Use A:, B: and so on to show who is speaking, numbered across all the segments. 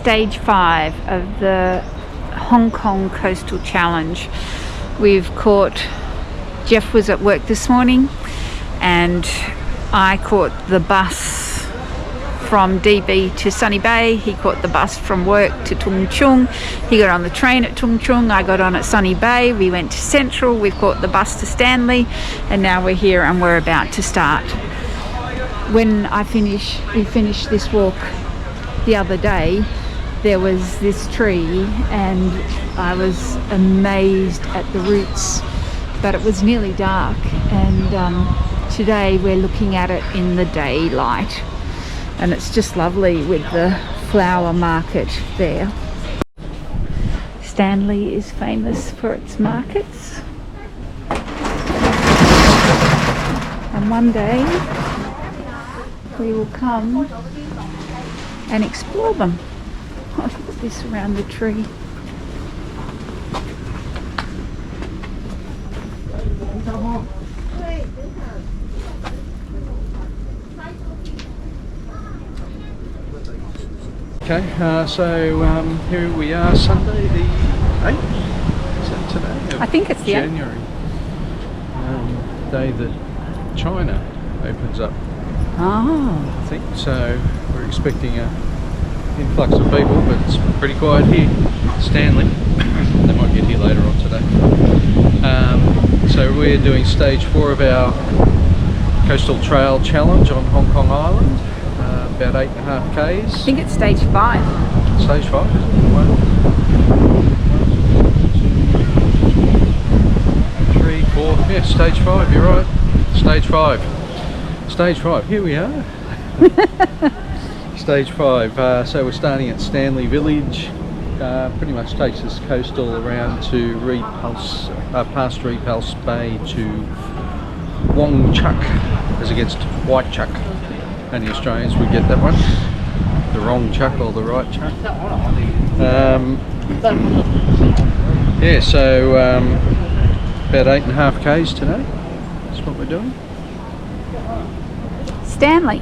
A: stage 5 of the Hong Kong Coastal Challenge. We've caught, Jeff was at work this morning and I caught the bus from DB to Sunny Bay. He caught the bus from work to Tung Chung. He got on the train at Tung Chung. I got on at Sunny Bay. We went to Central. We've caught the bus to Stanley, and now we're here and we're about to start. When we finished this walk the other day, there was this tree and I was amazed at the roots, but it was nearly dark, and today we're looking at it in the daylight. And it's just lovely with the flower market there. Stanley is famous for its markets. And one day we will come and explore them. I'll put this around the tree.
B: Okay, so here we are, Sunday the 8th, is that today?
A: I think it's the 8th.
B: January, day that China opens up.
A: Oh.
B: I think, so we're expecting an influx of people, but it's pretty quiet here. Stanley, they might get here later on today. So we're doing stage 4 of our Coastal Trail Challenge on Hong Kong Island. About 8.5 k's.
A: I think it's stage 5.
B: Stage 5, is it? 1, 2, 3, 4. Yeah, stage 5. You're right. Stage 5. Stage 5. Here we are. Stage 5. So we're starting at Stanley Village. Pretty much takes us coastal around to past Repulse Bay to Wong Chuck, as against White Chuck. Only Australians would get that one. The wrong chuck or the right chuck. Yeah, so about 8.5 k's today. That's what we're doing.
A: Stanley.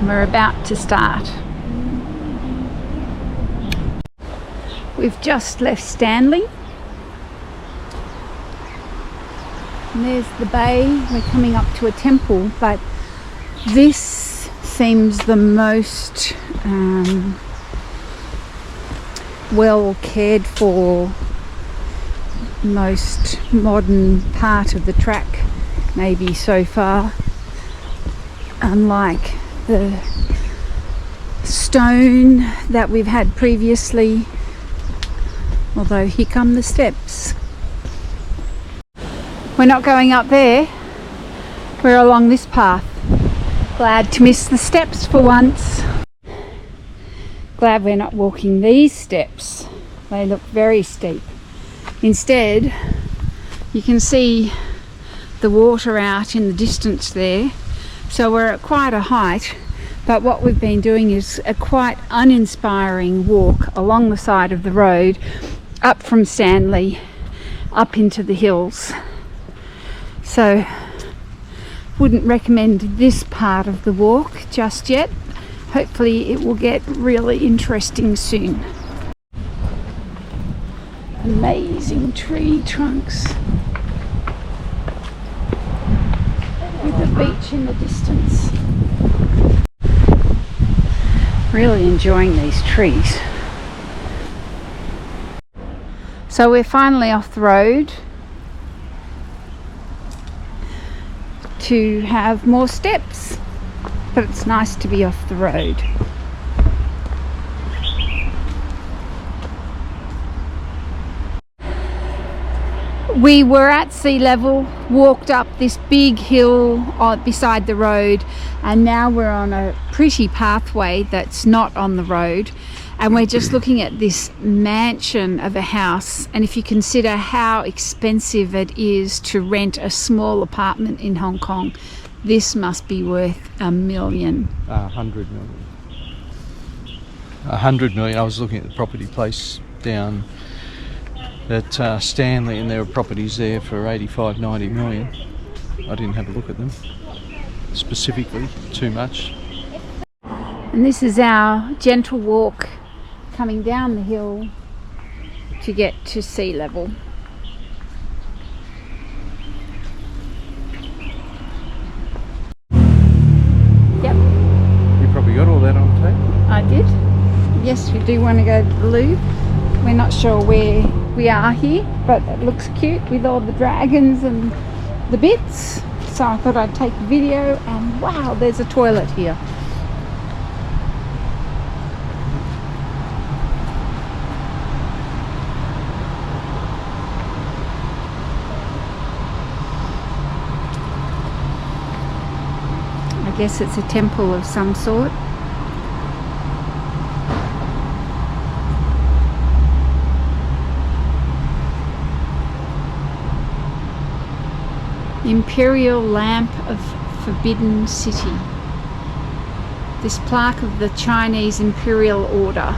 A: We're about to start. We've just left Stanley. And there's the bay. We're coming up to a temple, but this seems the most well cared for, most modern part of the track maybe so far, unlike the stone that we've had previously, although here come the steps. We're not going up there, we're along this path. Glad to miss the steps for once. Glad we're not walking these steps. They look very steep. Instead, you can see the water out in the distance there. So we're at quite a height, but what we've been doing is a quite uninspiring walk along the side of the road, up from Stanley, up into the hills. So wouldn't recommend this part of the walk just yet. Hopefully it will get really interesting soon. Amazing tree trunks with the beach in the distance. Really enjoying these trees. So we're finally off the road to have more steps, but it's nice to be off the road. We were at sea level, walked up this big hill beside the road, and now we're on a pretty pathway that's not on the road, and we're just looking at this mansion of a house. And if you consider how expensive it is to rent a small apartment in Hong Kong, this must be worth $1 million.
B: 100 million. 100 million. I was looking at the property place down at Stanley, and there were properties there for 85, 90 million. I didn't have a look at them specifically too much.
A: And this is our gentle walk coming down the hill to get to sea level. Yep.
B: You probably got all that on tape?
A: I did. Yes, we do want to go to the loo. We're not sure where we are here, but it looks cute with all the dragons and the bits. So I thought I'd take a video, and wow, there's a toilet here. I guess it's a temple of some sort. Imperial Lamp of Forbidden City. This plaque of the Chinese Imperial Order.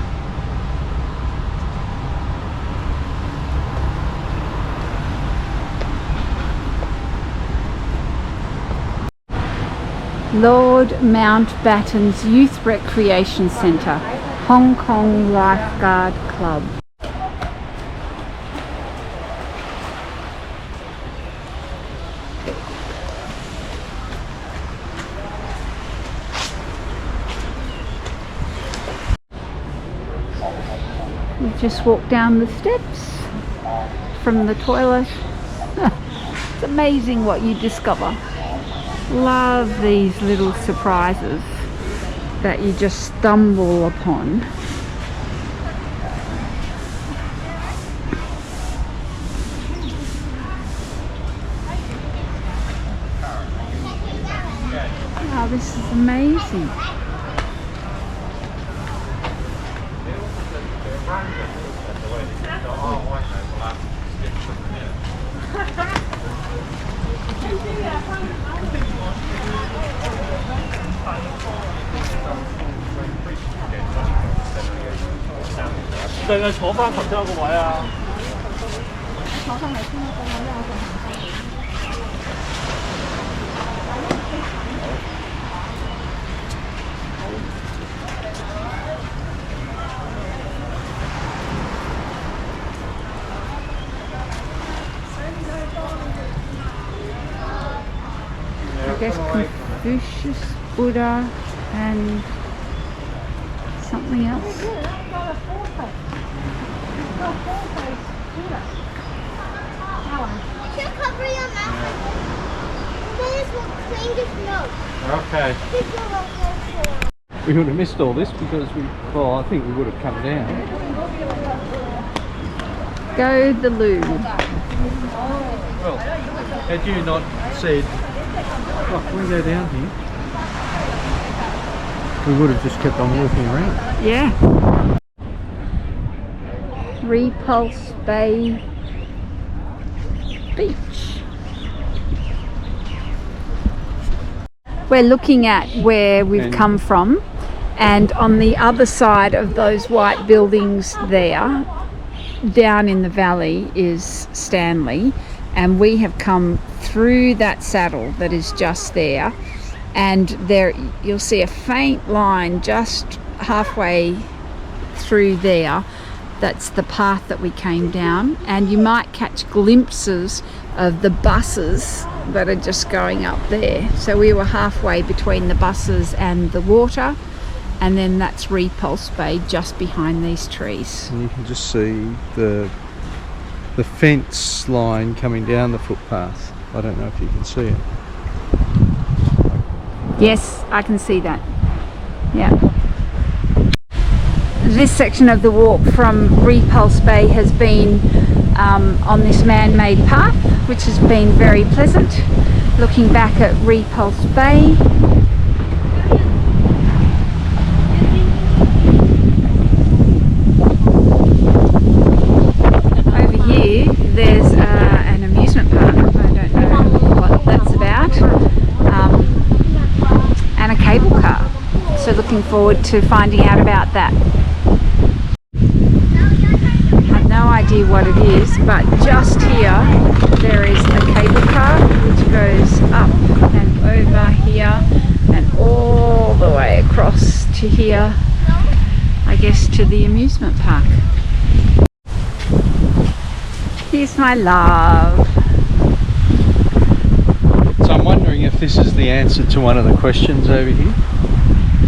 A: Lord Mountbatten's Youth Recreation Centre, Hong Kong Lifeguard Club. We just walked down the steps from the toilet. It's amazing what you discover. Love these little surprises that you just stumble upon. Wow, this is amazing. I guess Confucius, Buddha, and something else.
B: Okay. We would have missed all this because I think we would have come down.
A: Go the loo.
B: Well, had you not said, oh, can we go down here? We would have just kept on walking around.
A: Yeah. Repulse Bay Beach. We're looking at where we've come from, and on the other side of those white buildings there, down in the valley, is Stanley, and we have come through that saddle that is just there, and there you'll see a faint line just halfway through there. That's the path that we came down, and you might catch glimpses of the buses that are just going up there. So we were halfway between the buses and the water, and then that's Repulse Bay just behind these trees.
B: And you can just see the fence line coming down the footpath. I don't know if you can see it.
A: Yes, I can see that. Yeah. This section of the walk from Repulse Bay has been on this man-made path, which has been very pleasant. Looking back at Repulse Bay. Over here there's an amusement park. I don't know what that's about. And a cable car. So looking forward to finding out about that. No idea what it is, but just here there is a cable car which goes to the amusement park. Here's my love.
B: So I'm wondering if this is the answer to one of the questions over here.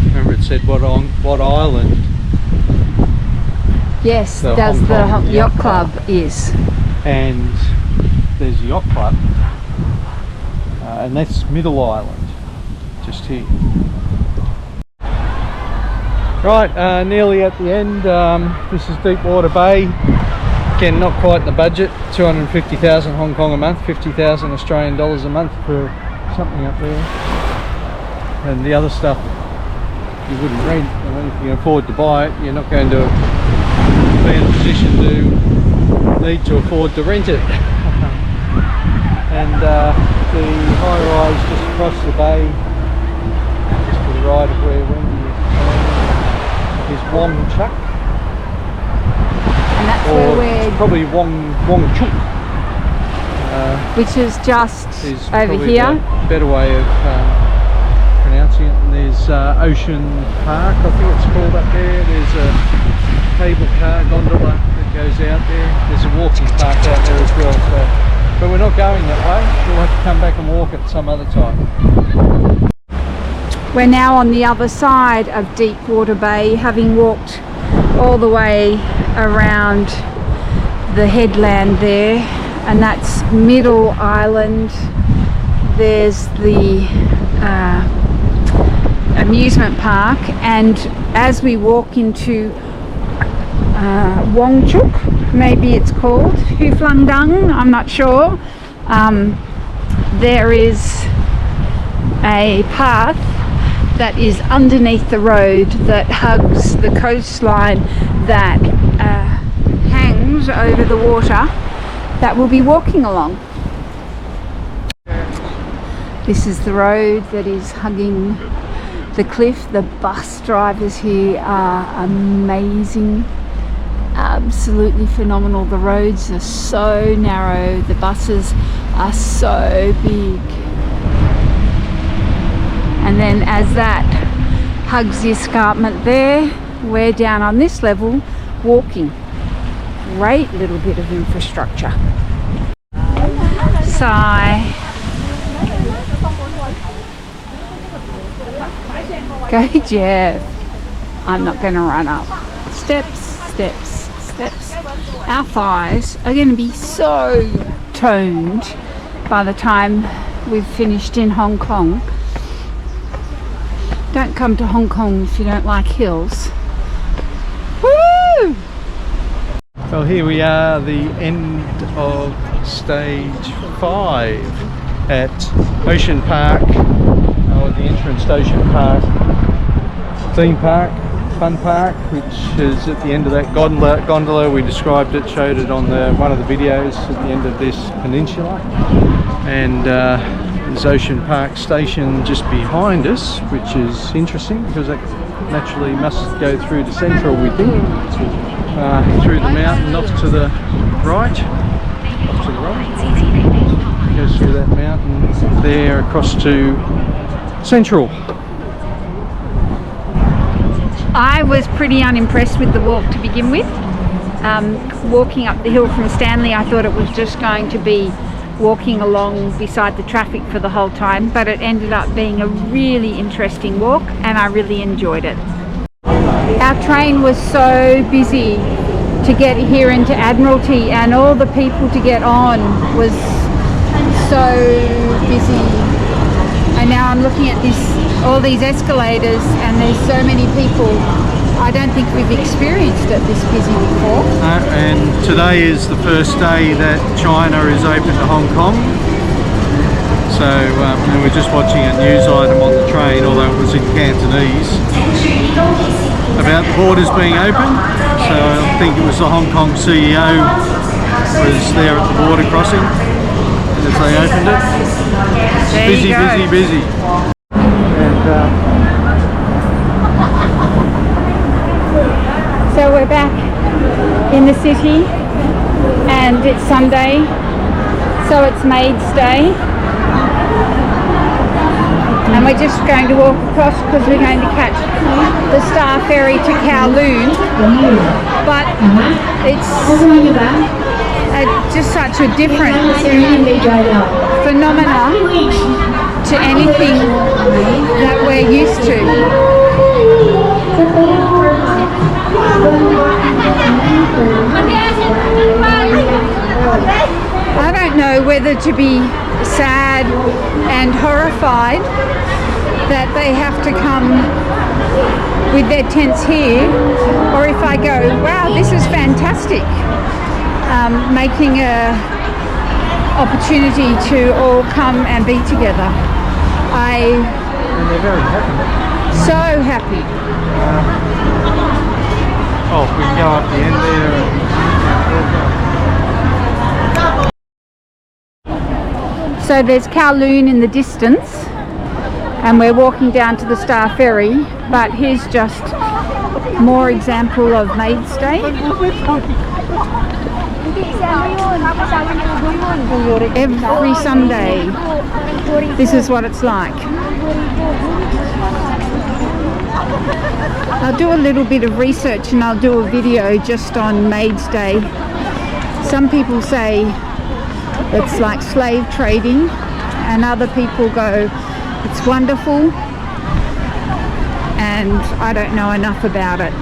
B: Remember it said what island?
A: Yes,
B: The
A: does
B: Hong
A: the
B: Kong
A: yacht club is.
B: And there's a yacht club, and that's Middle Island, just here. Right, nearly at the end. This is Deepwater Bay. Again, not quite the budget. 250,000 Hong Kong a month, 50,000 Australian dollars a month for something up there. And the other stuff you wouldn't rent. I mean, if you can afford to buy it, you're not going to be in a position to need to afford to rent it. And the high rise just across the bay, just to the right of where Wendy is Wong Chuk.
A: And that's
B: or
A: where we're...
B: probably Wong Chuk.
A: Which is just
B: Is
A: over
B: probably
A: here.
B: the better way of pronouncing it. And there's Ocean Park, I think it's called up there. There's a cable car gondola that goes out there. There's a walking park out there as well. So, but we're not going that way. We'll have to come back and walk it some other time.
A: We're now on the other side of Deepwater Bay, having walked all the way around the headland there, and that's Middle Island. There's the amusement park, and as we walk into Wong Chuk, maybe it's called Hu Flung Dung, I'm not sure, there is a path that is underneath the road that hugs the coastline that hangs over the water that we'll be walking along. This is the road that is hugging the cliff. The bus drivers here are amazing, absolutely phenomenal. The roads are so narrow, the buses are so big. And then as that hugs the escarpment there, we're down on this level walking. Great little bit of infrastructure. Sigh. Go Jeff. I'm not going to run up. Steps, steps, steps. Our thighs are going to be so toned by the time we've finished in Hong Kong. Don't come to Hong Kong if you don't like hills. Woo!
B: Well, here we are, the end of stage 5 at Ocean Park, or the entrance to Ocean Park theme park, fun park, which is at the end of that gondola. We described it, showed it on one of the videos at the end of this peninsula. And there's Ocean Park Station just behind us, which is interesting because it naturally must go through to Central, we think, through the mountain off to the right, goes through that mountain there across to Central.
A: I was pretty unimpressed with the walk to begin with. Walking up the hill from Stanley, I thought it was just going to be walking along beside the traffic for the whole time, but it ended up being a really interesting walk and I really enjoyed it. Our train was so busy to get here into Admiralty, and all the people to get on was so busy. And now I'm looking at all these escalators, and there's so many people. I don't think we've experienced it this busy before.
B: And today is the first day that China is open to Hong Kong. So and we're just watching a news item on the train, although it was in Cantonese, about the borders being open. So I think it was the Hong Kong CEO was there at the border crossing as they opened it. Busy, busy, busy. And
A: so we're back in the city, and it's Sunday, so it's Maid's Day. and we're just going to walk across because we're going to catch the Star Ferry to Kowloon. But it's just such a different phenomena to anything that we're used to. I don't know whether to be sad and horrified that they have to come with their tents here, or if I go, wow, this is fantastic, making a opportunity to all come and be together.
B: And they're very happy.
A: So happy.
B: Oh, we can go up the end there.
A: So there's Kowloon in the distance, and we're walking down to the Star Ferry, but here's just more example of Maid's Day. Every Sunday, this is what it's like. I'll do a little bit of research and I'll do a video just on Maid's Day. Some people say it's like slave trading, and other people go, it's wonderful, and I don't know enough about it.